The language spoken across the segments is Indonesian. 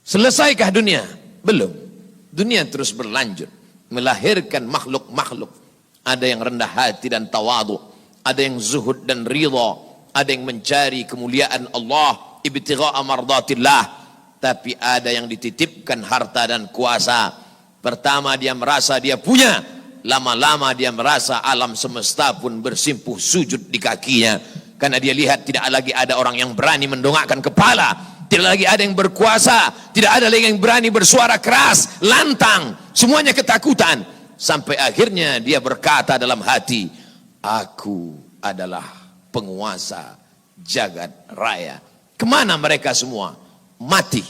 Selesaikah dunia? Belum. Dunia terus berlanjut, melahirkan makhluk-makhluk. Ada yang rendah hati dan tawadu, ada yang zuhud dan ridha, ada yang mencari kemuliaan Allah, ibtigha'a mardatillah. Tapi ada yang dititipkan harta dan kuasa. Pertama dia merasa dia punya, lama-lama dia merasa alam semesta pun bersimpuh sujud di kakinya. Karena dia lihat tidak lagi ada orang yang berani mendongakkan kepala, tidak lagi ada yang berkuasa, tidak ada lagi yang berani bersuara keras, lantang, semuanya ketakutan. Sampai akhirnya dia berkata dalam hati, aku adalah penguasa jagat raya. Kemana mereka semua? Mati.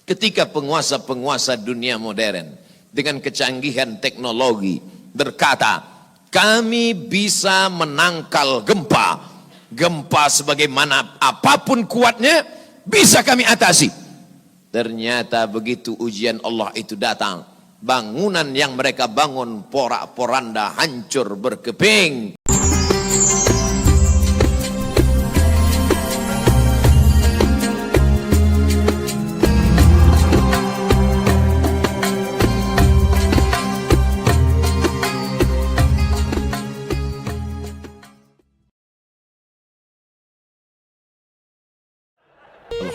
Ketika penguasa-penguasa dunia modern dengan kecanggihan teknologi berkata, kami bisa menangkal gempa. Gempa sebagaimana apapun kuatnya bisa kami atasi. Ternyata begitu ujian Allah itu datang, bangunan yang mereka bangun porak-poranda, hancur berkeping.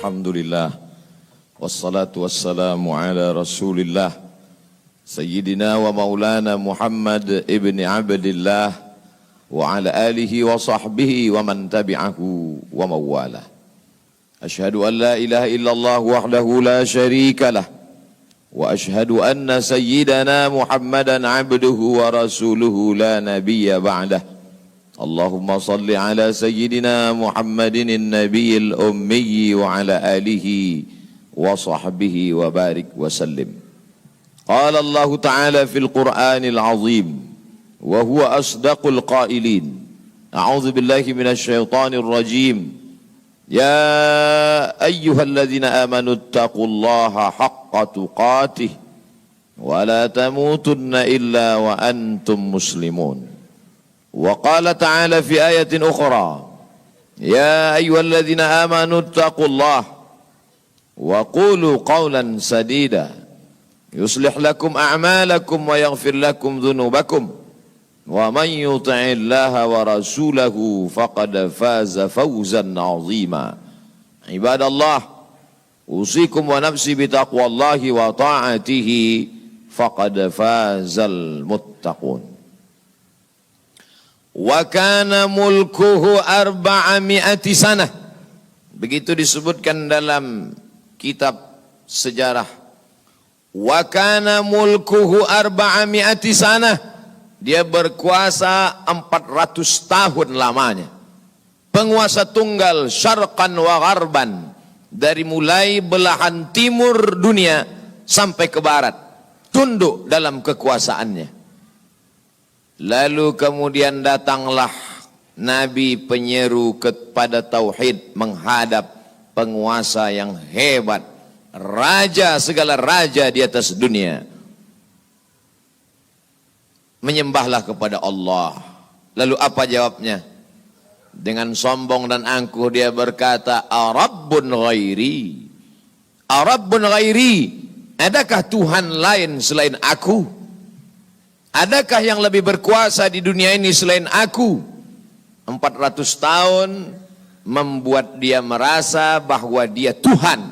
Alhamdulillah, wassalatu wassalamu ala rasulillah, sayyidina wa maulana Muhammad ibn Abdillah, wa ala alihi wa sahbihi wa man tabi'ahu wa mawalah. Ashhadu an la ilaha illallah wahdahu la sharika lah, wa ashhadu anna sayyidana Muhammadan abduhu wa rasuluhu la nabiyya ba'dah. Allahumma salli ala sayyidina Muhammadin nabiyil ummi wa ala alihi wa sahbihi wa barik wa sallim. Qala Allah Ta'ala fil Qur'anil azim wa huwa asdaqul qailin. A'udzu billahi minasy syaithanir rajim. Ya ayyuhalladzina amanu taqullaha haqqa tuqatih wa la tamutunna illa wa antum muslimun. وقال تعالى في آية أخرى يا أيها الذين آمنوا اتقوا الله وقولوا قولا سديدا يصلح لكم أعمالكم ويغفر لكم ذنوبكم ومن يطع الله ورسوله فقد فاز فوزا عظيما عباد الله أوصيكم ونفسي بتقوى الله وطاعته فقد فاز المتقون. Wa kana mulkuhu 400 sanah. Begitu disebutkan dalam kitab sejarah. Wa kana mulkuhu 400 sanah. Dia berkuasa 400 tahun lamanya. Penguasa tunggal syarqan wa gharban. Dari mulai belahan timur dunia sampai ke barat. Tunduk dalam kekuasaannya. Lalu kemudian datanglah Nabi penyeru kepada tauhid menghadap penguasa yang hebat, raja segala raja di atas dunia. Menyembahlah kepada Allah. Lalu apa jawabnya? Dengan sombong dan angkuh dia berkata, Arabbun ghairi, Arabbun ghairi, adakah Tuhan lain selain aku? Adakah yang lebih berkuasa di dunia ini selain aku? 400 tahun membuat dia merasa bahwa dia Tuhan.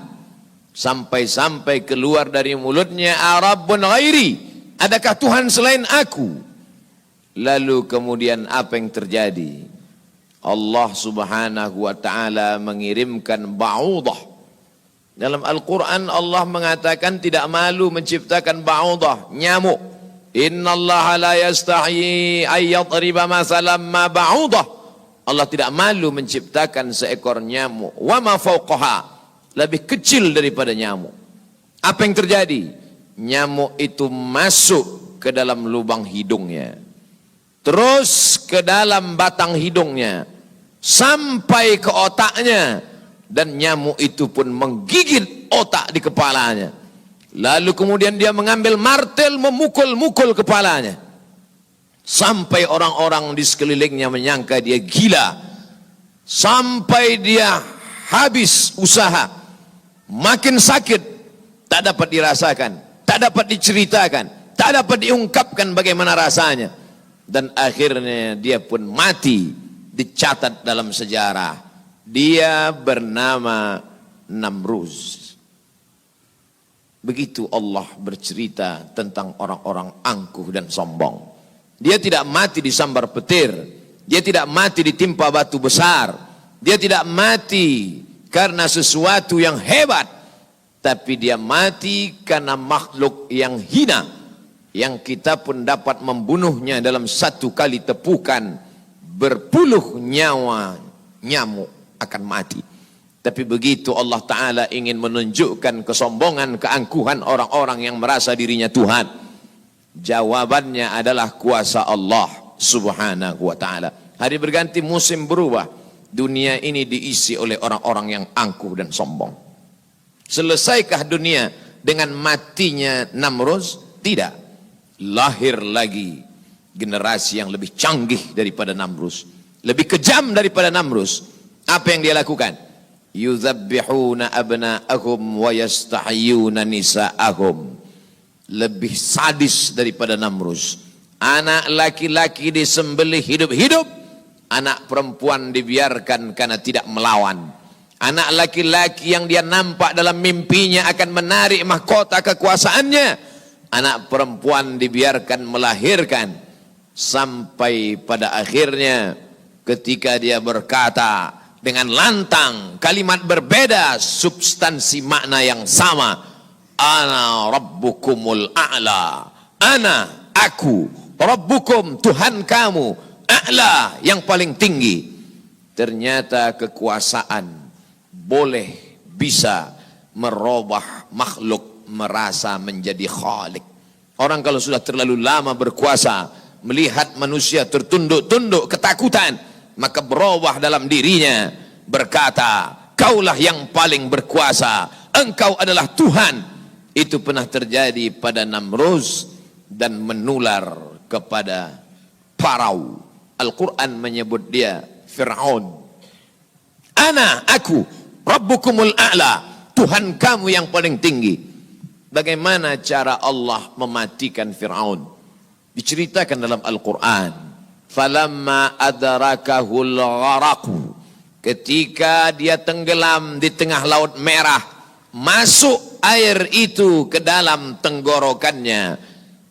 Sampai-sampai keluar dari mulutnya, Arabbun ghairi, adakah Tuhan selain aku? Lalu kemudian apa yang terjadi? Allah subhanahu wa ta'ala mengirimkan ba'udah. Dalam Al-Quran Allah mengatakan tidak malu menciptakan ba'udah, nyamuk. Inna Allah la yastahi ayyadriba masalam ma ba'udah. Allah tidak malu menciptakan seekor nyamuk. Wa ma fauqaha, lebih kecil daripada nyamuk. Apa yang terjadi? Nyamuk itu masuk ke dalam lubang hidungnya, terus ke dalam batang hidungnya, sampai ke otaknya, dan nyamuk itu pun menggigit otak di kepalanya. Lalu kemudian dia mengambil martel memukul-mukul kepalanya. Sampai orang-orang di sekelilingnya menyangka dia gila. Sampai dia habis usaha. Makin sakit tak dapat dirasakan, tak dapat diceritakan, tak dapat diungkapkan bagaimana rasanya. Dan akhirnya dia pun mati, dicatat dalam sejarah. Dia bernama Namruz. Begitu Allah bercerita tentang orang-orang angkuh dan sombong. Dia tidak mati disambar petir, dia tidak mati ditimpa batu besar, dia tidak mati karena sesuatu yang hebat, tapi dia mati karena makhluk yang hina, yang kita pun dapat membunuhnya dalam satu kali tepukan. Berpuluh nyawa nyamuk akan mati. Tapi begitu Allah Ta'ala ingin menunjukkan kesombongan, keangkuhan orang-orang yang merasa dirinya Tuhan, jawabannya adalah kuasa Allah Subhanahu wa Ta'ala. Hari berganti, musim berubah, dunia ini diisi oleh orang-orang yang angkuh dan sombong. Selesaikah dunia dengan matinya Namruz? Tidak. Lahir lagi generasi yang lebih canggih daripada Namruz, lebih kejam daripada Namruz. Apa yang dia lakukan? Yudzabbihuna abna'ahum wa yastahyuna nisa'ahum. Lebih sadis daripada Namruz. Anak laki-laki disembelih hidup-hidup, anak perempuan dibiarkan karena tidak melawan. Anak laki-laki yang dia nampak dalam mimpinya akan menarik mahkota kekuasaannya, anak perempuan dibiarkan melahirkan. Sampai pada akhirnya ketika dia berkata dengan lantang, kalimat berbeda, substansi makna yang sama. Ana rabbukumul a'la. Ana, aku, rabbukum, Tuhan kamu, a'la, yang paling tinggi. Ternyata kekuasaan boleh bisa merubah makhluk merasa menjadi khalik. Orang kalau sudah terlalu lama berkuasa, melihat manusia tertunduk-tunduk ketakutan, maka berubah dalam dirinya, berkata, kaulah yang paling berkuasa, engkau adalah Tuhan. Itu pernah terjadi pada Namruz dan menular kepada Farao. Al-Quran menyebut dia Fir'aun. Ana, aku, Rabbukumul a'la, Tuhan kamu yang paling tinggi. Bagaimana cara Allah mematikan Fir'aun? Diceritakan dalam Al-Quran. Falamma adrakahul gharaqu, ketika dia tenggelam di tengah laut merah, masuk air itu ke dalam tenggorokannya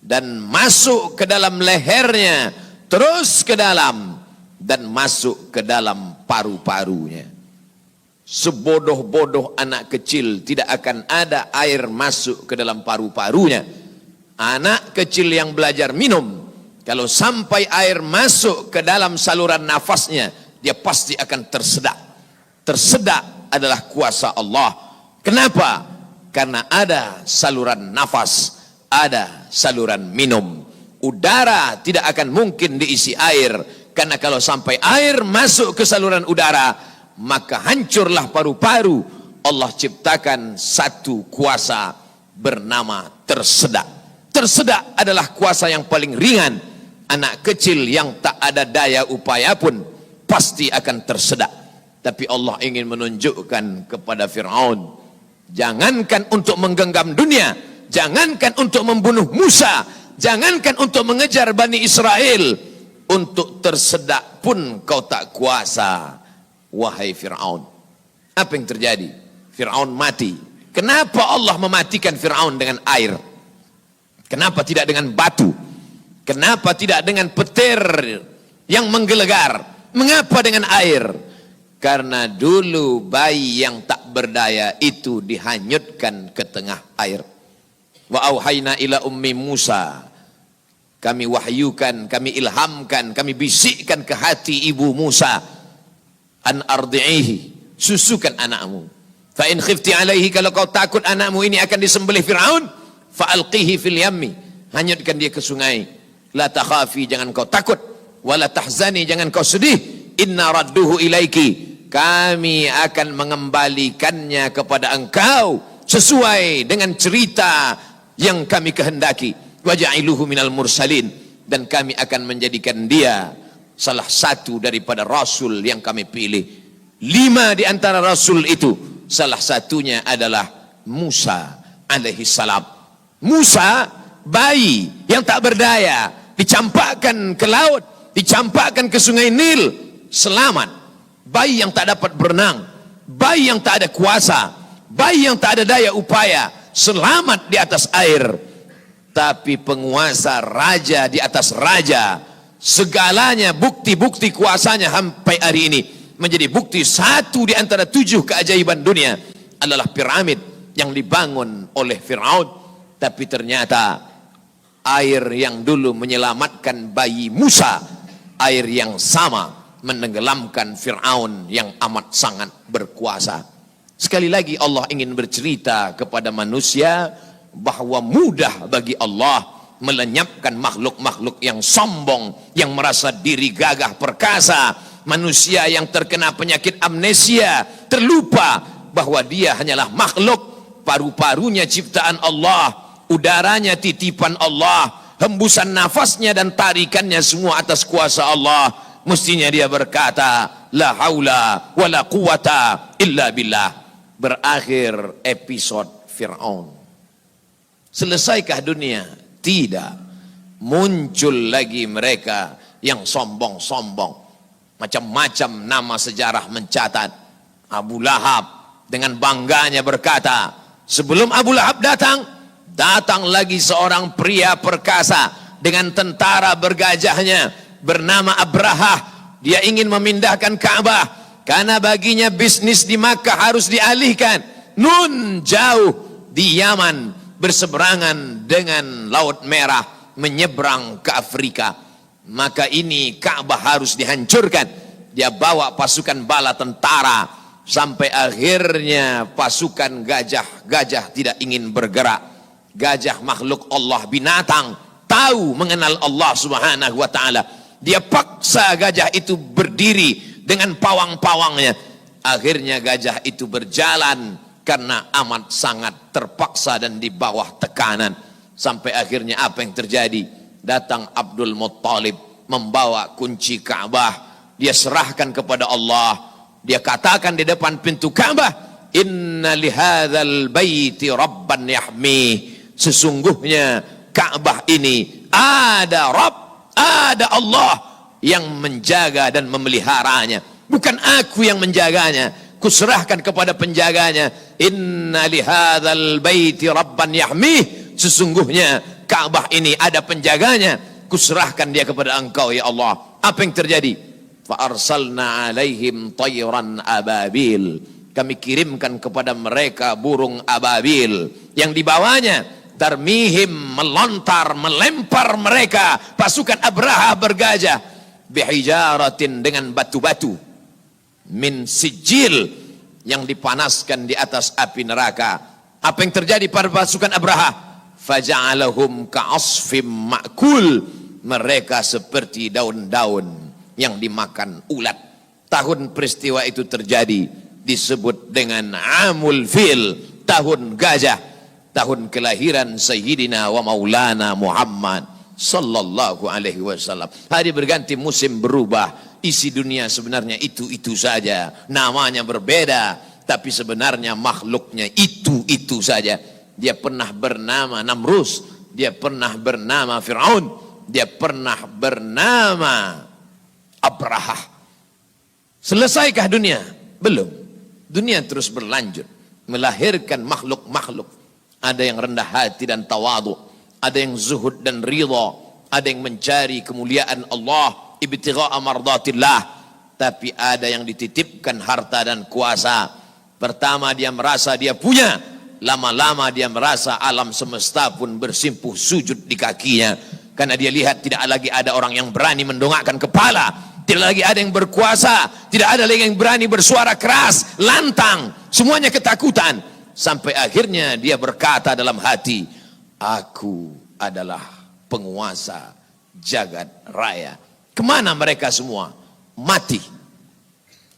dan masuk ke dalam lehernya, terus ke dalam dan masuk ke dalam paru-parunya. Sebodoh-bodoh anak kecil tidak akan ada air masuk ke dalam paru-parunya. Anak kecil yang belajar minum, kalau sampai air masuk ke dalam saluran nafasnya, dia pasti akan tersedak. Tersedak adalah kuasa Allah. Kenapa? Karena ada saluran nafas, ada saluran minum. Udara tidak akan mungkin diisi air, karena kalau sampai air masuk ke saluran udara, maka hancurlah paru-paru. Allah ciptakan satu kuasa bernama tersedak. Tersedak adalah kuasa yang paling ringan. Anak kecil yang tak ada daya upaya pun pasti akan tersedak. Tapi Allah ingin menunjukkan kepada Fir'aun, jangankan untuk menggenggam dunia, jangankan untuk membunuh Musa, jangankan untuk mengejar Bani Israel, untuk tersedak pun kau tak kuasa, wahai Fir'aun. Apa yang terjadi? Fir'aun mati. Kenapa Allah mematikan Fir'aun dengan air? Kenapa tidak dengan batu? Kenapa tidak dengan petir yang menggelegar? Mengapa dengan air? Karena dulu bayi yang tak berdaya itu dihanyutkan ke tengah air. Wa auhayna ila ummi Musa, kami wahyukan, kami ilhamkan, kami bisikkan ke hati ibu Musa, an ardi'ihi, susukan anakmu. Fa in khifti alaihi, kalau kau takut anakmu ini akan disembelih Fir'aun, fa alqihi fil yammi, hanyutkan dia ke sungai. La takhafi, jangan kau takut, wala tahzani, jangan kau sedih, inna radduhu ilaiki, kami akan mengembalikannya kepada engkau sesuai dengan cerita yang kami kehendaki. Waja'iluhu minal mursalin, dan kami akan menjadikan dia salah satu daripada rasul yang kami pilih. 5 di antara rasul itu, salah satunya adalah Musa alaihi salam. Musa, bayi yang tak berdaya, dicampakkan ke laut, dicampakkan ke sungai Nil, selamat. Bayi yang tak dapat berenang, bayi yang tak ada kuasa, bayi yang tak ada daya upaya, selamat di atas air. Tapi penguasa, raja di atas raja, segalanya bukti-bukti kuasanya sampai hari ini menjadi bukti. Satu di antara 7 keajaiban dunia adalah piramid yang dibangun oleh Fir'aun. Tapi ternyata air yang dulu menyelamatkan bayi Musa, air yang sama menenggelamkan Fir'aun yang amat sangat berkuasa. Sekali lagi Allah ingin bercerita kepada manusia bahwa mudah bagi Allah melenyapkan makhluk-makhluk yang sombong, yang merasa diri gagah perkasa, manusia yang terkena penyakit amnesia, terlupa bahwa dia hanyalah makhluk, paru-parunya ciptaan Allah, udaranya titipan Allah, hembusan nafasnya dan tarikannya semua atas kuasa Allah. Mestinya dia berkata, la haula wa la quwata illa billah. Berakhir episode Fir'aun. Selesaikah dunia? Tidak. Muncul lagi mereka yang sombong-sombong. Macam-macam nama sejarah mencatat. Abu Lahab dengan bangganya berkata, sebelum Abu Lahab datang, datang lagi seorang pria perkasa dengan tentara bergajahnya bernama Abrahah. Dia ingin memindahkan Ka'bah karena baginya bisnis di Makkah harus dialihkan. Nun jauh di Yaman, berseberangan dengan Laut Merah, menyeberang ke Afrika. Maka ini Ka'bah harus dihancurkan. Dia bawa pasukan bala tentara. Sampai akhirnya pasukan gajah tidak ingin bergerak. Gajah makhluk Allah, binatang, tahu mengenal Allah subhanahu wa ta'ala. Dia paksa gajah itu berdiri dengan pawang-pawangnya. Akhirnya gajah itu berjalan karena amat sangat terpaksa dan di bawah tekanan. Sampai akhirnya apa yang terjadi? Datang Abdul Muttalib membawa kunci Ka'bah. Dia serahkan kepada Allah. Dia katakan di depan pintu Ka'bah, inna lihadzal baiti rabban yahmi. Sesungguhnya Ka'bah ini ada Rabb, ada Allah yang menjaga dan memeliharanya. Bukan aku yang menjaganya, kuserahkan kepada penjaganya. Inna lihadzal baiti rabban yahmi. Sesungguhnya Ka'bah ini ada penjaganya, kuserahkan dia kepada engkau ya Allah. Apa yang terjadi? Fa'arsalna alaihim tayran ababil. Kami kirimkan kepada mereka burung ababil yang dibawanya tarmihim, melontar, melempar mereka pasukan Abraha bergajah bihijaratin, dengan batu-batu min sijil, yang dipanaskan di atas api neraka. Apa yang terjadi pada pasukan Abraha? Faja'alahum ka'asfim ma'kul. Mereka seperti daun-daun yang dimakan ulat. Tahun peristiwa itu terjadi disebut dengan Amul Fil, tahun gajah, tahun kelahiran Sayyidina wa Maulana Muhammad sallallahu alaihi wasallam. Hari berganti, musim berubah, isi dunia sebenarnya itu-itu saja, namanya berbeda, tapi sebenarnya makhluknya itu-itu saja. Dia pernah bernama Namrus, dia pernah bernama Fir'aun, dia pernah bernama Abraha. Selesaikah dunia? Belum. Dunia terus berlanjut, melahirkan makhluk-makhluk. Ada yang rendah hati dan tawadu, ada yang zuhud dan ridha, ada yang mencari kemuliaan Allah, ibtigha'a mardatillah. Tapi ada yang dititipkan harta dan kuasa. Pertama dia merasa dia punya, lama-lama dia merasa alam semesta pun bersimpuh sujud di kakinya, karena dia lihat tidak lagi ada orang yang berani mendongakkan kepala. Tidak lagi ada yang berkuasa, tidak ada lagi yang berani bersuara keras, lantang, semuanya ketakutan. Sampai akhirnya dia berkata dalam hati, aku adalah penguasa jagat raya. Kemana mereka semua? Mati.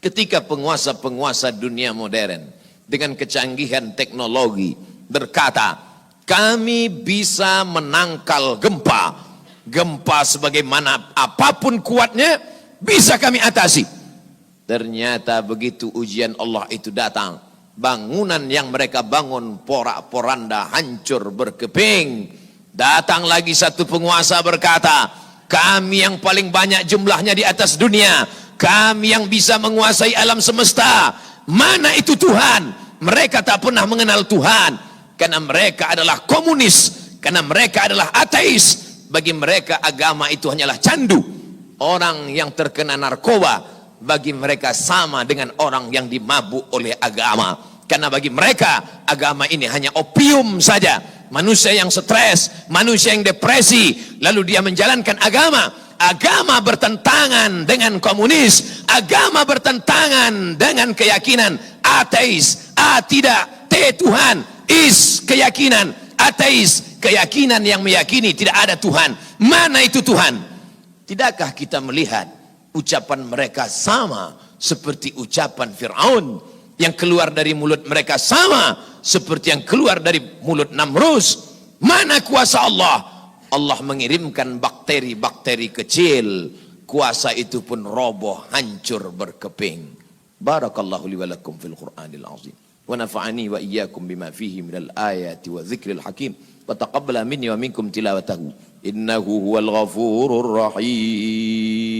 Ketika penguasa-penguasa dunia modern dengan kecanggihan teknologi berkata, kami bisa menangkal gempa. Gempa sebagaimana apapun kuatnya, bisa kami atasi. Ternyata begitu ujian Allah itu datang, bangunan yang mereka bangun porak-poranda, hancur berkeping. Datang lagi satu penguasa berkata, kami yang paling banyak jumlahnya di atas dunia, kami yang bisa menguasai alam semesta. Mana itu Tuhan? Mereka tak pernah mengenal Tuhan, karena mereka adalah komunis, karena mereka adalah ateis. Bagi mereka agama itu hanyalah candu. Orang yang terkena narkoba bagi mereka sama dengan orang yang dimabuk oleh agama, karena bagi mereka agama ini hanya opium saja. Manusia yang stres, manusia yang depresi, lalu dia menjalankan agama. Agama bertentangan dengan komunis, agama bertentangan dengan keyakinan ateis. A tidak, T Tuhan, is keyakinan ateis, keyakinan yang meyakini tidak ada Tuhan. Mana itu Tuhan? Tidakkah kita melihat ucapan mereka sama seperti ucapan Fir'aun, yang keluar dari mulut mereka sama seperti yang keluar dari mulut Namrus? Mana kuasa Allah? Allah mengirimkan bakteri-bakteri kecil, kuasa itu pun roboh, hancur berkeping. Barakallahu li wa lakum fil Qur'anil azim, wa nafa'ani wa iyyakum bima fihi minal ayati wa dzikril hakim, wa taqabbala minni wa minkum tilawatahu innahu huwal ghafurur rahim.